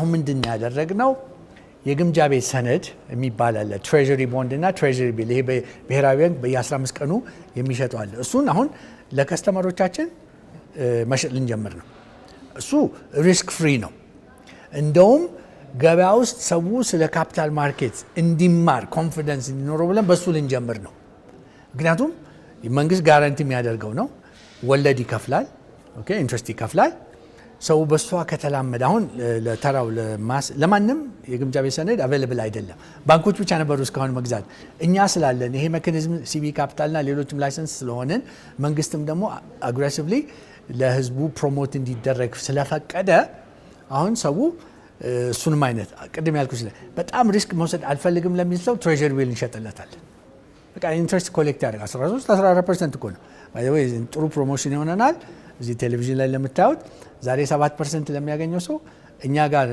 አሁን ምንድን ያደረግነው የግምጃ ቤት ሰነድ የሚባል አለ። ትሬጀሪ ቦንድ እና ትሬጀሪ ቢል ይሄ ብሔራዊ ባንክ በየ15 ቀኑ የሚሸጠው አለ። እሱን አሁን ለከስተመሮቻችን መሸጥ ልንጀምር ነው። እሱ ሪስክ ፍሪ ነው። እንደውም ገበያ ውስጥ ሰው ስለ ካፒታል ማርኬት እንዲማር ኮንፊደንስ እንዲኖረው ብለን በሱ ልንጀምር ነው። ምክንያቱም መንግስት ጋራንቲ የሚያደርገው ነው። ወለድ ይከፍላል፣ ኦኬ ኢንትረስት ይከፍላል። ሰው በሷ ከተላመደ አሁን ለተራው ለማንም የግምጃ ቤት ሰነድ አቬለብል አይደለም። ባንኮች ብቻ ነበሩ እስካሁን መግዛት። እኛ ስላለን ይሄ ሜካኒዝም ሲቢ ካፒታልና ሌሎችም ላይሰንስ ስለሆነን መንግስትም ደግሞ አግሬሲቭሊ ለህዝቡ ፕሮሞት እንዲደረግ ስለፈቀደ አሁን ሰው እሱንም አይነት ቅድም ያልኩት በጣም ሪስክ መውሰድ አልፈልግም ለሚል ሰው ትሬጀሪ ቢል እንሸጥለታለን። በቃ ኢንትረስት ኮሌክት ያደርጋል። 13-14% እኮ ነው። ጥሩ ፕሮሞሽን ይሆነናል። እዚህ ቴሌቪዥን ላይ ለምታዩት ዛሬ 7% ለሚያገኘው ሰው እኛ ጋር